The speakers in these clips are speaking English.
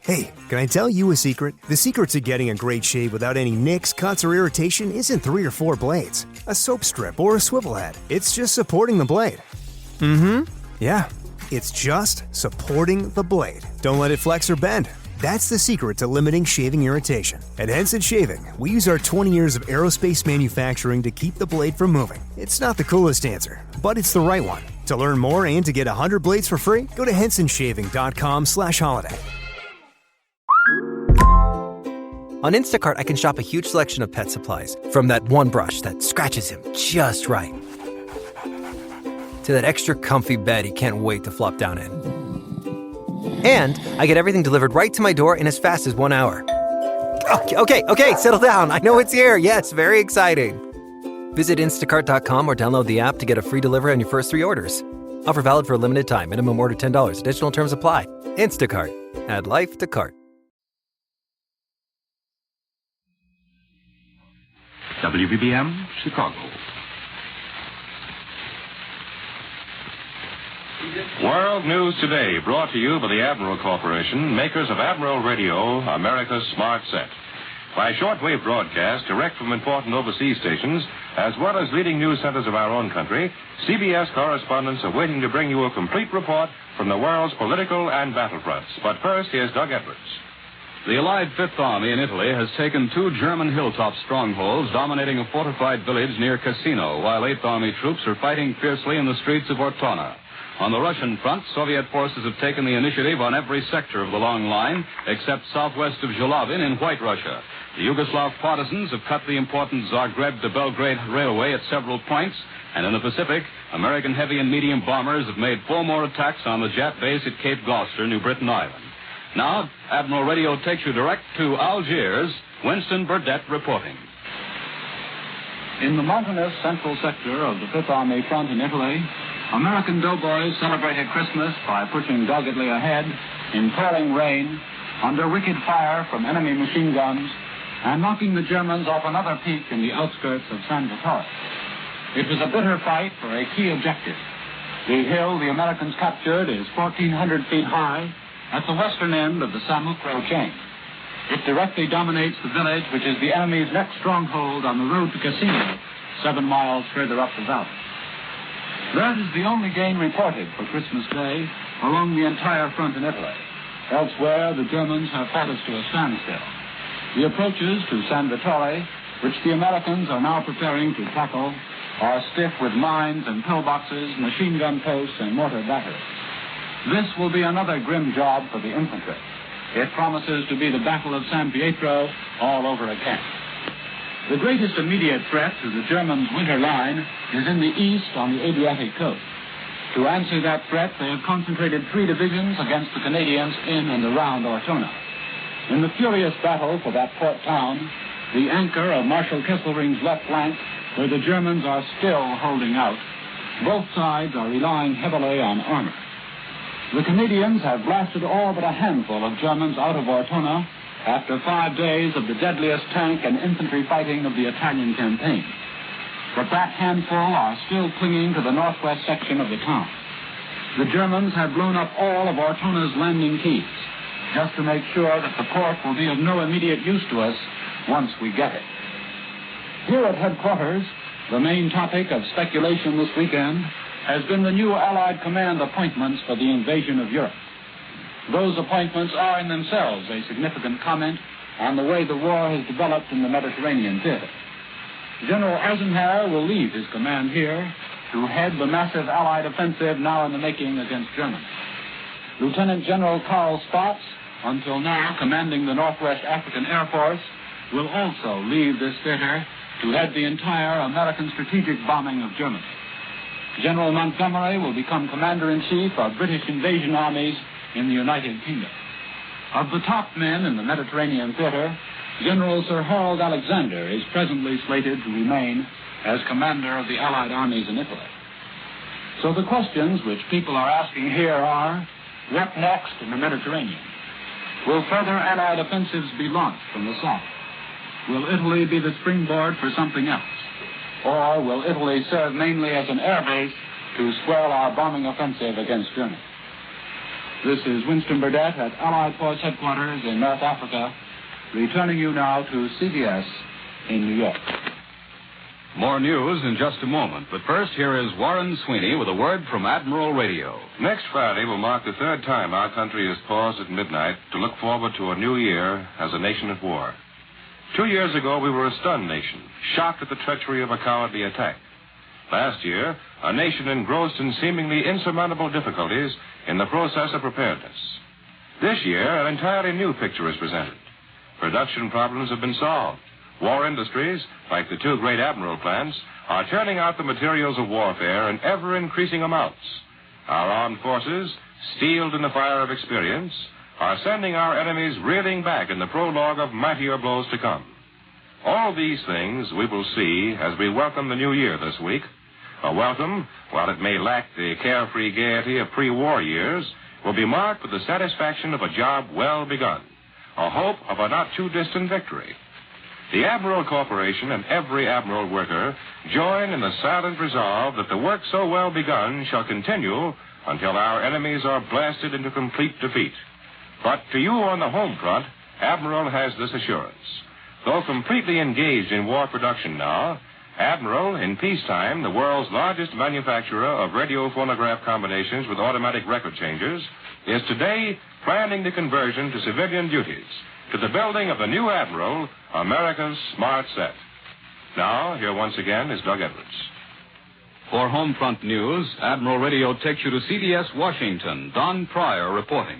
Hey, can I tell you a secret? The secret to getting a great shave without any nicks, cuts, or irritation isn't 3 or 4 blades, a soap strip, or a swivel head. It's just supporting the blade. Yeah, it's just supporting the blade. Don't let it flex or bend. That's the secret to limiting shaving irritation. At Henson Shaving, we use our 20 years of aerospace manufacturing to keep the blade from moving. It's not the coolest answer, but it's the right one. To learn more and to get 100 blades for free, go to hensonshaving.com/holiday. On Instacart, I can shop a huge selection of pet supplies, from that one brush that scratches him just right, to that extra comfy bed he can't wait to flop down in. And I get everything delivered right to my door in as fast as 1 hour. Okay, settle down. I know it's here. Yes, very exciting. Visit instacart.com or download the app to get a free delivery on your first 3 orders. Offer valid for a limited time. Minimum order $10. Additional terms apply. Instacart. Add life to cart. WBBM, Chicago. World News Today, brought to you by the Admiral Corporation, makers of Admiral Radio, America's smart set. By shortwave broadcast direct from important overseas stations, as well as leading news centers of our own country, CBS correspondents are waiting to bring you a complete report from the world's political and battlefronts. But first, here's Doug Edwards. The Allied Fifth Army in Italy has taken 2 German hilltop strongholds, dominating a fortified village near Cassino, while Eighth Army troops are fighting fiercely in the streets of Ortona. On the Russian front, Soviet forces have taken the initiative on every sector of the long line, except southwest of Zhilovin in White Russia. The Yugoslav partisans have cut the important Zagreb to Belgrade railway at several points, and in the Pacific, American heavy and medium bombers have made 4 more attacks on the Jap base at Cape Gloucester, New Britain Island. Now, Admiral Radio takes you direct to Algiers. Winston Burdett reporting. In the mountainous central sector of the Fifth Army front in Italy, American doughboys celebrated Christmas by pushing doggedly ahead in pouring rain, under wicked fire from enemy machine guns, and knocking the Germans off another peak in the outskirts of San Vittore. It was a bitter fight for a key objective. The hill the Americans captured is 1,400 feet high at the western end of the Samukro chain. It directly dominates the village, which is the enemy's next stronghold on the road to Cassino, 7 miles further up the valley. That is the only gain reported for Christmas Day along the entire front in Italy. Elsewhere, the Germans have fought us to a standstill. The approaches to San Vittore, which the Americans are now preparing to tackle, are stiff with mines and pillboxes, machine gun posts, and mortar batteries. This will be another grim job for the infantry. It promises to be the Battle of San Pietro all over again. The greatest immediate threat to the Germans' winter line is in the east on the Adriatic coast. To answer that threat, they have concentrated 3 divisions against the Canadians in and around Ortona. In the furious battle for that port town, the anchor of Marshal Kesselring's left flank, where the Germans are still holding out, both sides are relying heavily on armor. The Canadians have blasted all but a handful of Germans out of Ortona after 5 days of the deadliest tank and infantry fighting of the Italian campaign. But that handful are still clinging to the northwest section of the town. The Germans have blown up all of Ortona's landing keys, just to make sure that the port will be of no immediate use to us once we get it. Here at headquarters, the main topic of speculation this weekend has been the new Allied command appointments for the invasion of Europe. Those appointments are in themselves a significant comment on the way the war has developed in the Mediterranean theater. General Eisenhower will leave his command here to head the massive Allied offensive now in the making against Germany. Lieutenant General Karl Spaatz, until now commanding the Northwest African Air Force, will also leave this theater to head the entire American strategic bombing of Germany. General Montgomery will become Commander-in-Chief of British invasion armies in the United Kingdom. Of the top men in the Mediterranean theater, General Sir Harold Alexander is presently slated to remain as commander of the Allied armies in Italy. So the questions which people are asking here are, what next in the Mediterranean? Will further Allied offensives be launched from the south? Will Italy be the springboard for something else? Or will Italy serve mainly as an air base to swell our bombing offensive against Germany? This is Winston Burdett at Allied Force Headquarters in North Africa, returning you now to CBS in New York. More news in just a moment, but first here is Warren Sweeney with a word from Admiral Radio. Next Friday will mark the third time our country has paused at midnight to look forward to a new year as a nation at war. 2 years ago, we were a stunned nation, shocked at the treachery of a cowardly attack. Last year, a nation engrossed in seemingly insurmountable difficulties in the process of preparedness. This year, an entirely new picture is presented. Production problems have been solved. War industries, like the two great Admiral plants, are turning out the materials of warfare in ever-increasing amounts. Our armed forces, steeled in the fire of experience, are sending our enemies reeling back in the prologue of mightier blows to come. All these things we will see as we welcome the new year this week. A welcome, while it may lack the carefree gaiety of pre-war years, will be marked with the satisfaction of a job well begun, a hope of a not-too-distant victory. The Admiral Corporation and every Admiral worker join in the silent resolve that the work so well begun shall continue until our enemies are blasted into complete defeat. But to you on the home front, Admiral has this assurance. Though completely engaged in war production now, Admiral, in peacetime, the world's largest manufacturer of radio phonograph combinations with automatic record changers, is today planning the conversion to civilian duties, to the building of the new Admiral, America's smart set. Now, here once again is Doug Edwards. For Homefront News, Admiral Radio takes you to CBS Washington. Don Pryor reporting.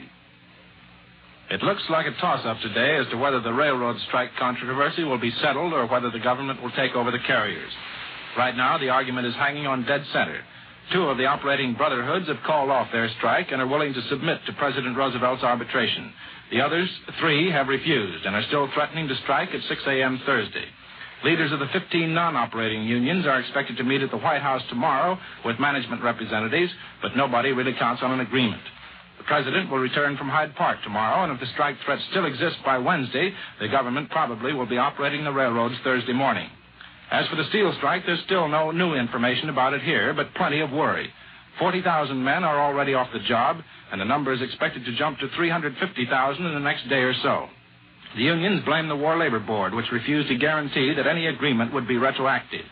It looks like a toss-up today as to whether the railroad strike controversy will be settled or whether the government will take over the carriers. Right now, the argument is hanging on dead center. Two of the operating brotherhoods have called off their strike and are willing to submit to President Roosevelt's arbitration. The others, three, have refused and are still threatening to strike at 6 a.m. Thursday. Leaders of the 15 non-operating unions are expected to meet at the White House tomorrow with management representatives, but nobody really counts on an agreement. The president will return from Hyde Park tomorrow, and if the strike threat still exists by Wednesday, the government probably will be operating the railroads Thursday morning. As for the steel strike, there's still no new information about it here, but plenty of worry. 40,000 men are already off the job, and the number is expected to jump to 350,000 in the next day or so. The unions blame the War Labor Board, which refused to guarantee that any agreement would be retroactive.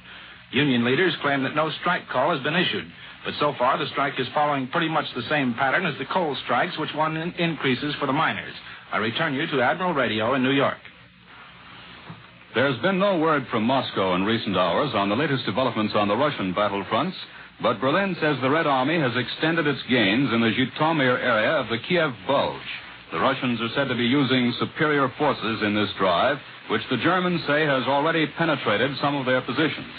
Union leaders claim that no strike call has been issued, but so far the strike is following pretty much the same pattern as the coal strikes, which won increases for the miners. I return you to Admiral Radio in New York. There's been no word from Moscow in recent hours on the latest developments on the Russian battlefronts, but Berlin says the Red Army has extended its gains in the Zhytomyr area of the Kiev Bulge. The Russians are said to be using superior forces in this drive, which the Germans say has already penetrated some of their positions.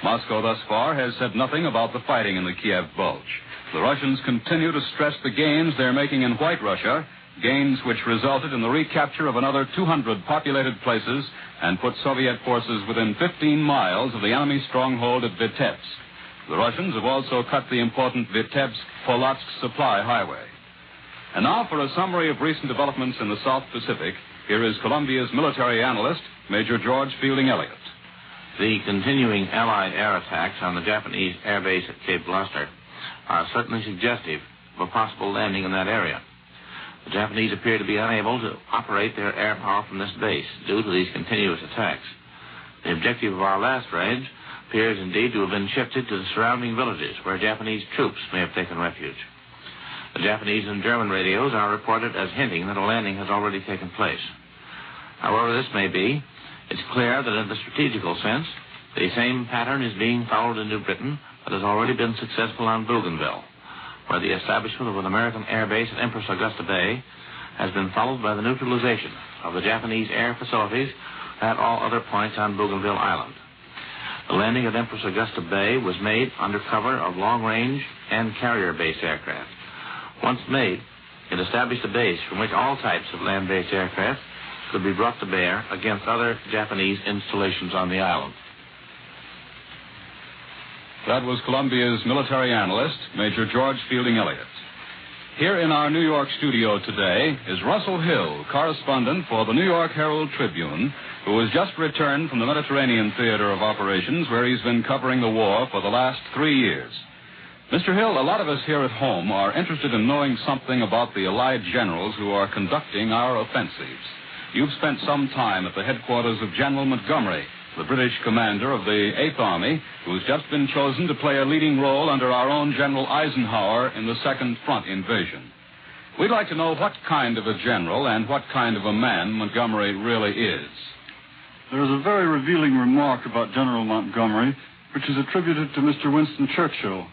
Moscow thus far has said nothing about the fighting in the Kiev Bulge. The Russians continue to stress the gains they're making in White Russia, gains which resulted in the recapture of another 200 populated places and put Soviet forces within 15 miles of the enemy stronghold at Vitebsk. The Russians have also cut the important Vitebsk-Polotsk supply highway. And now for a summary of recent developments in the South Pacific, here is Columbia's military analyst, Major George Fielding Elliott. The continuing Allied air attacks on the Japanese air base at Cape Gloucester are certainly suggestive of a possible landing in that area. The Japanese appear to be unable to operate their air power from this base due to these continuous attacks. The objective of our last raid appears indeed to have been shifted to the surrounding villages where Japanese troops may have taken refuge. The Japanese and German radios are reported as hinting that a landing has already taken place. However this may be, it's clear that in the strategical sense, the same pattern is being followed in New Britain that has already been successful on Bougainville, where the establishment of an American air base at Empress Augusta Bay has been followed by the neutralization of the Japanese air facilities at all other points on Bougainville Island. The landing at Empress Augusta Bay was made under cover of long-range and carrier-based aircraft. Once made, it established a base from which all types of land-based aircraft could be brought to bear against other Japanese installations on the island. That was Columbia's military analyst, Major George Fielding Elliott. Here in our New York studio today is Russell Hill, correspondent for the New York Herald Tribune, who has just returned from the Mediterranean theater of operations where he's been covering the war for the last 3 years. Mr. Hill, a lot of us here at home are interested in knowing something about the Allied generals who are conducting our offensives. You've spent some time at the headquarters of General Montgomery, the British commander of the 8th Army, who's just been chosen to play a leading role under our own General Eisenhower in the Second Front invasion. We'd like to know what kind of a general and what kind of a man Montgomery really is. There is a very revealing remark about General Montgomery, which is attributed to Mr. Winston Churchill.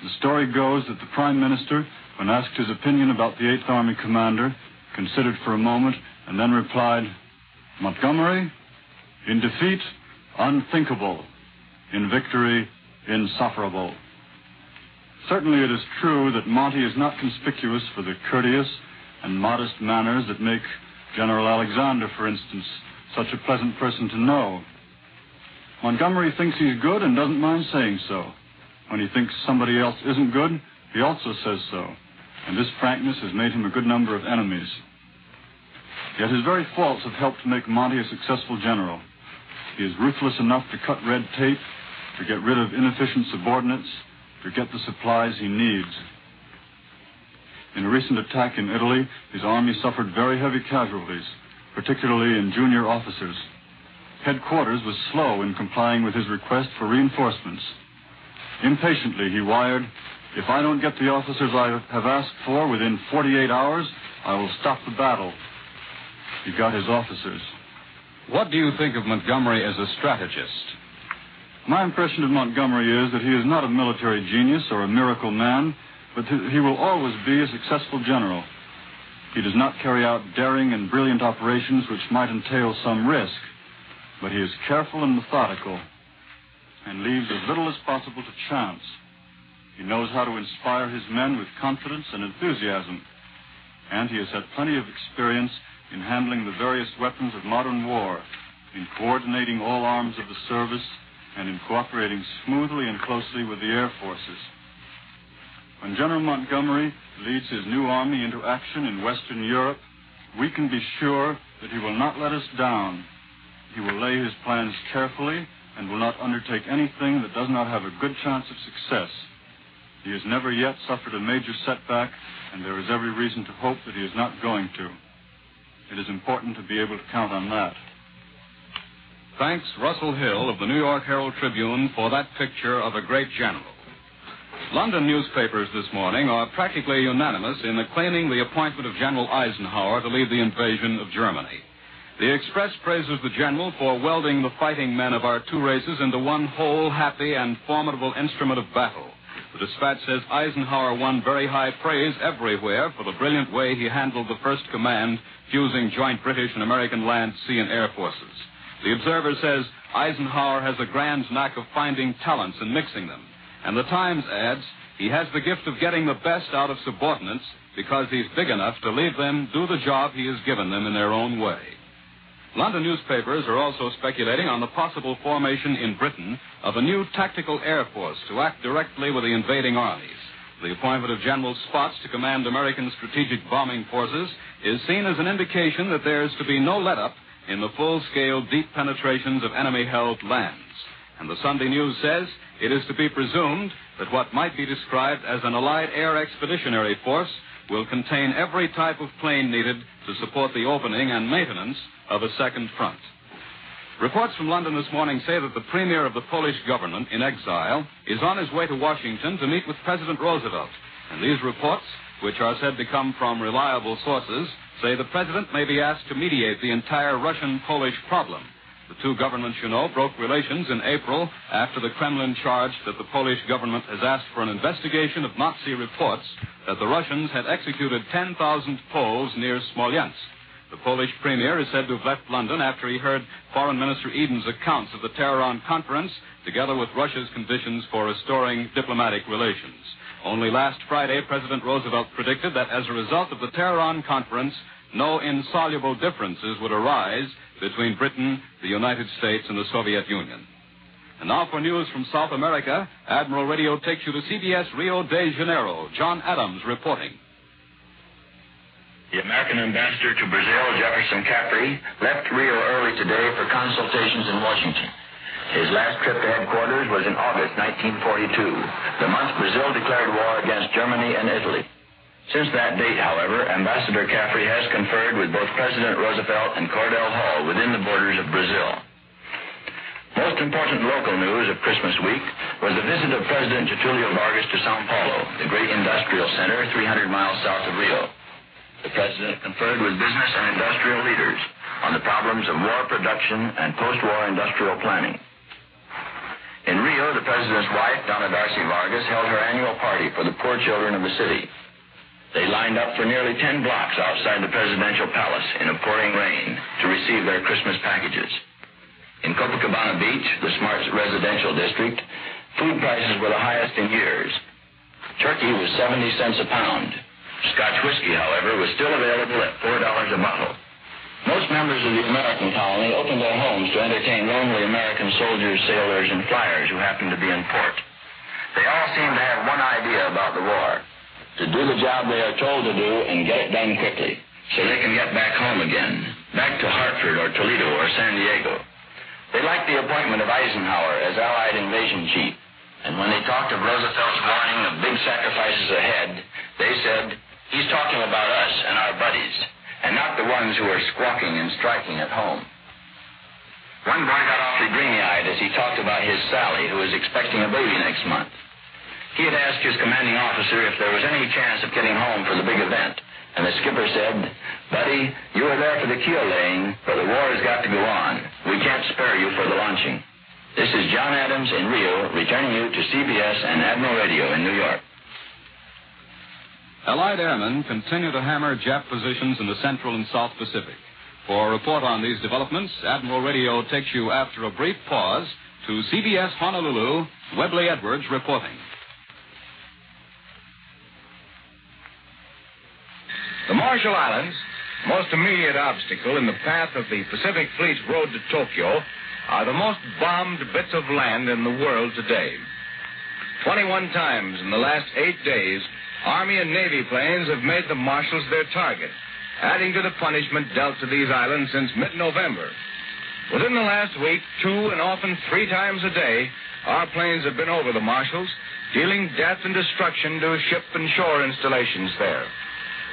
The story goes that the Prime Minister, when asked his opinion about the 8th Army commander, considered for a moment and then replied, "Montgomery, in defeat, unthinkable. In victory, insufferable." Certainly it is true that Monty is not conspicuous for the courteous and modest manners that make General Alexander, for instance, such a pleasant person to know. Montgomery thinks he's good and doesn't mind saying so. When he thinks somebody else isn't good, he also says so. And this frankness has made him a good number of enemies. Yet his very faults have helped to make Monty a successful general. He is ruthless enough to cut red tape, to get rid of inefficient subordinates, to get the supplies he needs. In a recent attack in Italy, his army suffered very heavy casualties, particularly in junior officers. Headquarters was slow in complying with his request for reinforcements. Impatiently, he wired, "If I don't get the officers I have asked for within 48 hours, I will stop the battle." He got his officers. What do you think of Montgomery as a strategist? My impression of Montgomery is that he is not a military genius or a miracle man, but he will always be a successful general. He does not carry out daring and brilliant operations which might entail some risk, but he is careful and methodical and leaves as little as possible to chance. He knows how to inspire his men with confidence and enthusiasm, and he has had plenty of experience in handling the various weapons of modern war, in coordinating all arms of the service, and in cooperating smoothly and closely with the air forces. When General Montgomery leads his new army into action in Western Europe, we can be sure that he will not let us down. He will lay his plans carefully and will not undertake anything that does not have a good chance of success. He has never yet suffered a major setback, and there is every reason to hope that he is not going to. It is important to be able to count on that. Thanks, Russell Hill of the New York Herald Tribune, for that picture of a great general. London newspapers this morning are practically unanimous in acclaiming the appointment of General Eisenhower to lead the invasion of Germany. The Express praises the general for welding the fighting men of our two races into one whole, happy, and formidable instrument of battle. The Dispatch says Eisenhower won very high praise everywhere for the brilliant way he handled the First Command, fusing joint British and American land, sea, and air forces. The Observer says Eisenhower has a grand knack of finding talents and mixing them. And the Times adds he has the gift of getting the best out of subordinates because he's big enough to leave them do the job he has given them in their own way. London newspapers are also speculating on the possible formation in Britain of a new tactical air force to act directly with the invading armies. The appointment of General Spots to command American strategic bombing forces is seen as an indication that there is to be no let-up in the full-scale deep penetrations of enemy-held lands. And the Sunday News says it is to be presumed that what might be described as an Allied air expeditionary force will contain every type of plane needed to support the opening and maintenance of a second front. Reports from London this morning say that the premier of the Polish government in exile is on his way to Washington to meet with President Roosevelt. And these reports, which are said to come from reliable sources, say the president may be asked to mediate the entire Russian-Polish problem. The two governments, you know, broke relations in April after the Kremlin charged that the Polish government has asked for an investigation of Nazi reports that the Russians had executed 10,000 Poles near Smolensk. The Polish premier is said to have left London after he heard Foreign Minister Eden's accounts of the Tehran conference, together with Russia's conditions for restoring diplomatic relations. Only last Friday, President Roosevelt predicted that as a result of the Tehran conference, no insoluble differences would arise between Britain, the United States, and the Soviet Union. And now for news from South America, Admiral Radio takes you to CBS Rio de Janeiro. John Adams reporting. The American ambassador to Brazil, Jefferson Capri, left Rio early today for consultations in Washington. His last trip to headquarters was in August 1942, the month Brazil declared war against Germany and Italy. Since that date, however, Ambassador Caffrey has conferred with both President Roosevelt and Cordell Hull within the borders of Brazil. Most important local news of Christmas week was the visit of President Getulio Vargas to Sao Paulo, the great industrial center 300 miles south of Rio. The president conferred with business and industrial leaders on the problems of war production and post-war industrial planning. In Rio, the president's wife, Donna Darcy Vargas, held her annual party for the poor children of the city. They lined up for nearly 10 blocks outside the presidential palace in a pouring rain to receive their Christmas packages. In Copacabana Beach, the smart residential district, food prices were the highest in years. Turkey was 70 cents a pound. Scotch whiskey, however, was still available at $4 a bottle. Most members of the American colony opened their homes to entertain lonely American soldiers, sailors, and flyers who happened to be in port. They all seemed to have one idea about the war: to do the job they are told to do and get it done quickly, so they can get back home again, back to Hartford or Toledo or San Diego. They liked the appointment of Eisenhower as Allied invasion chief, and when they talked of Roosevelt's warning of big sacrifices ahead, they said, "He's talking about us and our buddies, and not the ones who are squawking and striking at home." One boy got awfully dreamy-eyed as he talked about his Sally, who was expecting a baby next month. He had asked his commanding officer if there was any chance of getting home for the big event, and the skipper said, "Buddy, you were there for the keel laying, but the war has got to go on. We can't spare you for the launching." This is John Adams in Rio, returning you to CBS and Admiral Radio in New York. Allied airmen continue to hammer Jap positions in the Central and South Pacific. For a report on these developments, Admiral Radio takes you after a brief pause to CBS Honolulu, Webley Edwards reporting. The Marshall Islands, most immediate obstacle in the path of the Pacific Fleet's road to Tokyo, are the most bombed bits of land in the world today. 21 times in the last 8 days, Army and Navy planes have made the Marshalls their target, adding to the punishment dealt to these islands since mid-November. Within the last week, 2 and often 3 times a day, our planes have been over the Marshalls, dealing death and destruction to ship and shore installations there.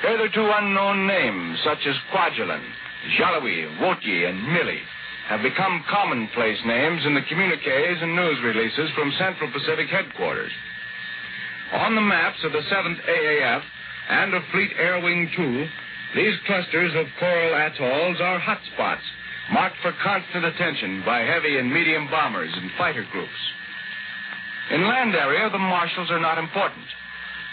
Hitherto unknown names such as Kwajalein, Jaloi, Wotie, and Mili have become commonplace names in the communiques and news releases from Central Pacific headquarters. On the maps of the 7th AAF and of Fleet Air Wing 2, these clusters of coral atolls are hotspots, marked for constant attention by heavy and medium bombers and fighter groups. In land area, the Marshalls are not important,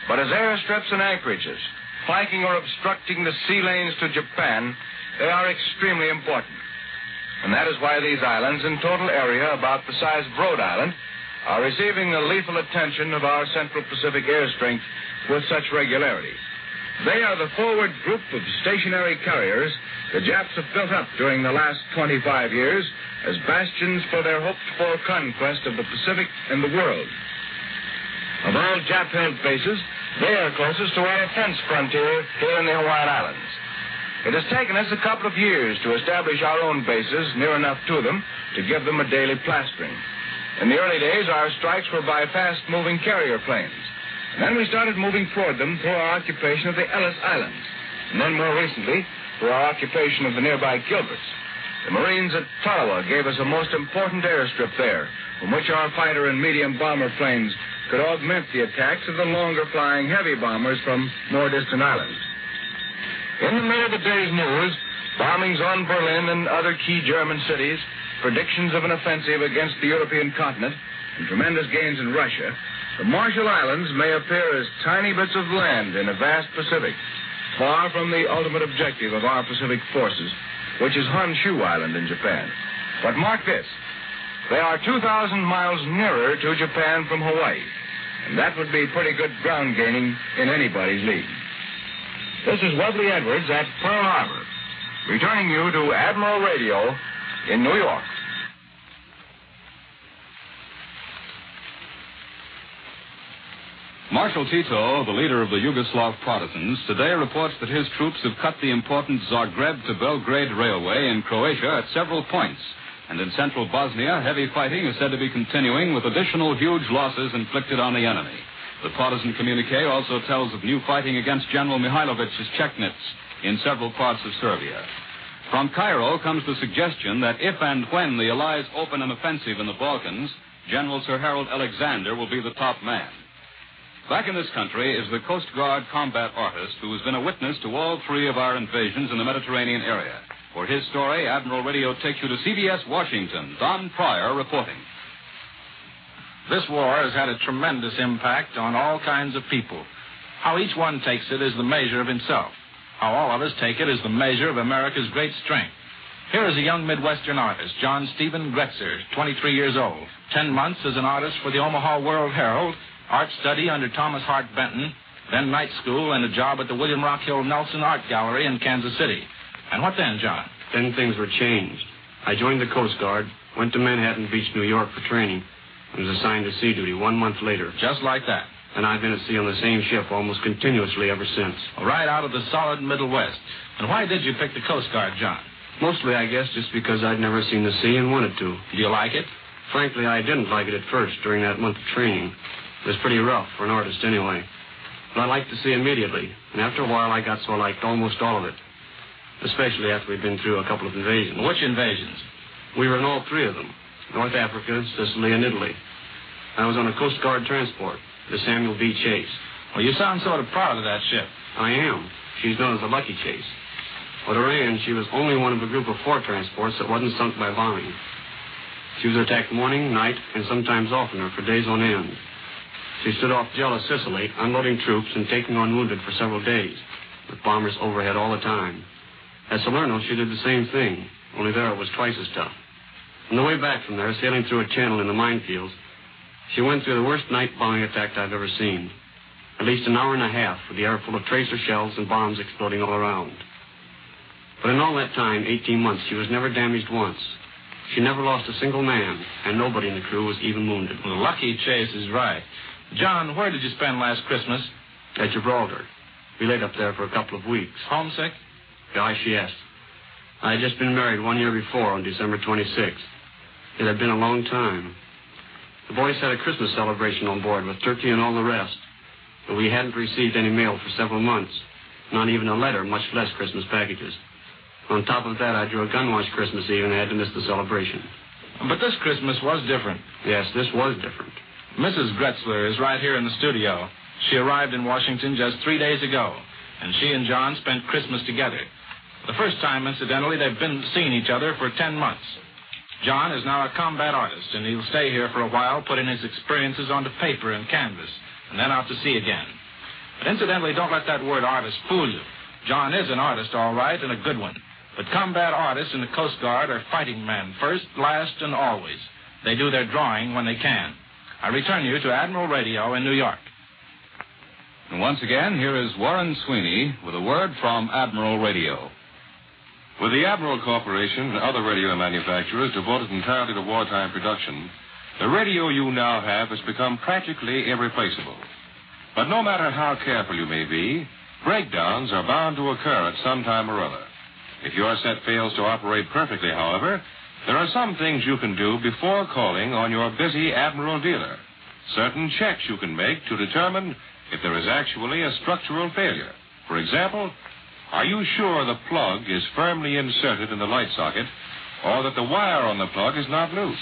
but as airstrips and anchorages, flanking or obstructing the sea lanes to Japan, they are extremely important. And that is why these islands, in total area about the size of Rhode Island, are receiving the lethal attention of our Central Pacific air strength with such regularity. They are the forward group of stationary carriers the Japs have built up during the last 25 years as bastions for their hoped-for conquest of the Pacific and the world. Of all Jap-held bases, they are closest to our defense frontier here in the Hawaiian Islands. It has taken us a couple of years to establish our own bases near enough to them to give them a daily plastering. In the early days, our strikes were by fast-moving carrier planes. And then we started moving toward them through our occupation of the Ellis Islands. And then more recently, through our occupation of the nearby Gilberts. The Marines at Tarawa gave us a most important airstrip there, from which our fighter and medium bomber planes could augment the attacks of the longer-flying heavy bombers from more distant islands. In the middle of the day's news, bombings on Berlin and other key German cities, predictions of an offensive against the European continent, and tremendous gains in Russia, the Marshall Islands may appear as tiny bits of land in a vast Pacific, far from the ultimate objective of our Pacific forces, which is Honshu Island in Japan. But mark this, they are 2,000 miles nearer to Japan from Hawaii, and that would be pretty good ground gaining in anybody's league. This is Webley Edwards at Pearl Harbor, returning you to Admiral Radio in New York. Marshal Tito, the leader of the Yugoslav partisans, today reports that his troops have cut the important Zagreb to Belgrade railway in Croatia at several points, And in central Bosnia, heavy fighting is said to be continuing with additional huge losses inflicted on the enemy. The partisan communique also tells of new fighting against General Mihailovic's Chechnits in several parts of Serbia. From Cairo comes the suggestion that if and when the Allies open an offensive in the Balkans, General Sir Harold Alexander will be the top man. Back in this country is the Coast Guard combat artist who has been a witness to all three of our invasions in the Mediterranean area. For his story, Admiral Radio takes you to CBS Washington. Don Pryor reporting. This war has had a tremendous impact on all kinds of people. How each one takes it is the measure of himself. How all of us take it is the measure of America's great strength. Here is a young Midwestern artist, John Stephen Gretzer, 23 years old. 10 months as an artist for the Omaha World Herald, art study under Thomas Hart Benton, then night school and a job at the William Rockhill Nelson Art Gallery in Kansas City. And what then, John? Then things were changed. I joined the Coast Guard, went to Manhattan Beach, New York for training, and was assigned to sea duty 1 month later. Just like that. And I've been at sea on the same ship almost continuously ever since. Right out of the solid Middle West. And why did you pick the Coast Guard, John? Mostly, I guess, just because I'd never seen the sea and wanted to. Do you like it? Frankly, I didn't like it at first during that month of training. It was pretty rough for an artist anyway. But I liked the sea immediately, and after a while I got so I liked almost all of it. Especially after we'd been through a couple of invasions. Which invasions? We were in all three of them. North Africa, Sicily, and Italy. I was on a Coast Guard transport, the Samuel B. Chase. Well, you sound sort of proud of that ship. I am. She's known as the Lucky Chase. At Iran, she was only one of a group of 4 transports that wasn't sunk by bombing. She was attacked morning, night, and sometimes oftener for days on end. She stood off Gela, Sicily, unloading troops and taking on wounded for several days, with bombers overhead all the time. At Salerno, she did the same thing, only there it was twice as tough. On the way back from there, sailing through a channel in the minefields, she went through the worst night bombing attack I've ever seen. At least an hour and a half with the air full of tracer shells and bombs exploding all around. But in all that time, 18 months, she was never damaged once. She never lost a single man, and nobody in the crew was even wounded. The Lucky Chase is right. John, where did you spend last Christmas? At Gibraltar. We laid up there for a couple of weeks. Homesick? Gosh, yes. I had just been married 1 year before on December 26th. It had been a long time. The boys had a Christmas celebration on board with turkey and all the rest. But we hadn't received any mail for several months. Not even a letter, much less Christmas packages. On top of that, I drew a gun wash Christmas Eve and had to miss the celebration. But this Christmas was different. Yes, this was different. Mrs. Gretzler is right here in the studio. She arrived in Washington just 3 days ago, and she and John spent Christmas together. The first time, incidentally, they've been seeing each other for 10 months. John is now a combat artist, and he'll stay here for a while, putting his experiences onto paper and canvas, and then out to sea again. But incidentally, don't let that word artist fool you. John is an artist, all right, and a good one. But combat artists in the Coast Guard are fighting men, first, last, and always. They do their drawing when they can. I return you to Admiral Radio in New York. And once again, here is Warren Sweeney with a word from Admiral Radio. With the Admiral Corporation and other radio manufacturers devoted entirely to wartime production, the radio you now have has become practically irreplaceable. But no matter how careful you may be, breakdowns are bound to occur at some time or other. If your set fails to operate perfectly, however, there are some things you can do before calling on your busy Admiral dealer. Certain checks you can make to determine if there is actually a structural failure. For example, are you sure the plug is firmly inserted in the light socket or that the wire on the plug is not loose?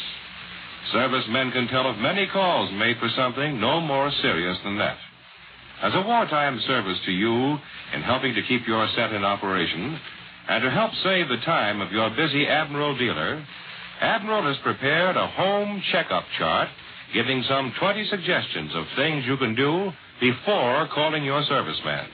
Servicemen can tell of many calls made for something no more serious than that. As a wartime service to you in helping to keep your set in operation, and to help save the time of your busy Admiral dealer, Admiral has prepared a home checkup chart giving some 20 suggestions of things you can do before calling your serviceman.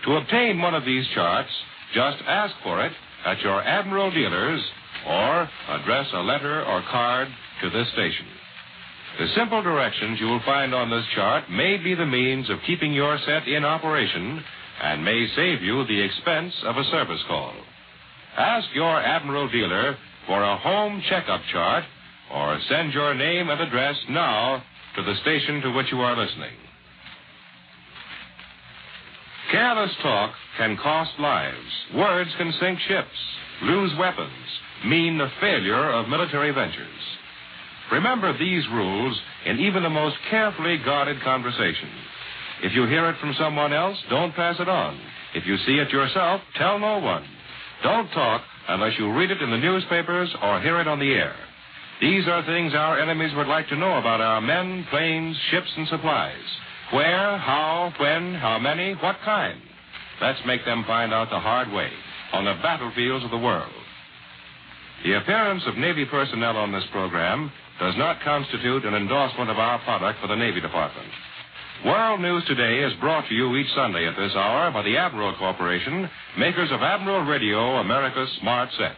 To obtain one of these charts, just ask for it at your Admiral dealers or address a letter or card to this station. The simple directions you will find on this chart may be the means of keeping your set in operation and may save you the expense of a service call. Ask your Admiral dealer for a home checkup chart or send your name and address now to the station to which you are listening. Careless talk can cost lives. Words can sink ships, lose weapons, mean the failure of military ventures. Remember these rules in even the most carefully guarded conversation. If you hear it from someone else, don't pass it on. If you see it yourself, tell no one. Don't talk unless you read it in the newspapers or hear it on the air. These are things our enemies would like to know about our men, planes, ships, and supplies. Where, how, when, how many, what kind. Let's make them find out the hard way on the battlefields of the world. The appearance of Navy personnel on this program does not constitute an endorsement of our product for the Navy Department. World News Today is brought to you each Sunday at this hour by the Admiral Corporation, makers of Admiral Radio, America's smart set.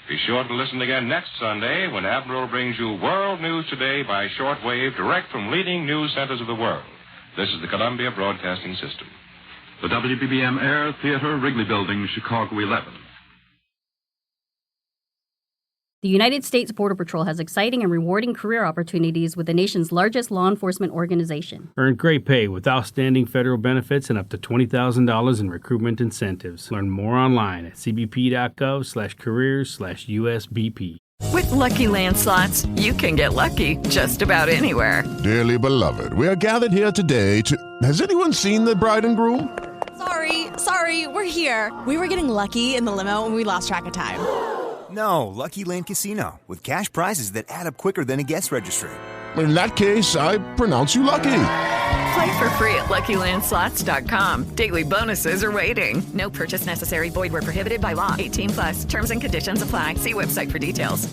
Be sure to listen again next Sunday when Admiral brings you World News Today by shortwave direct from leading news centers of the world. This is the Columbia Broadcasting System. The WBBM Air Theater, Wrigley Building, Chicago 11. The United States Border Patrol has exciting and rewarding career opportunities with the nation's largest law enforcement organization. Earn great pay with outstanding federal benefits and up to $20,000 in recruitment incentives. Learn more online at cbp.gov/careers/USBP. With Lucky Land Slots, you can get lucky just about anywhere. Dearly beloved, we are gathered here today to... Has anyone seen the bride and groom? Sorry, we're here. We were getting lucky in the limo and we lost track of time. No, Lucky Land Casino, with cash prizes that add up quicker than a guest registry. In that case, I pronounce you lucky. Play for free at LuckyLandSlots.com. Daily bonuses are waiting. No purchase necessary. Void where prohibited by law. 18+. Terms and conditions apply. See website for details.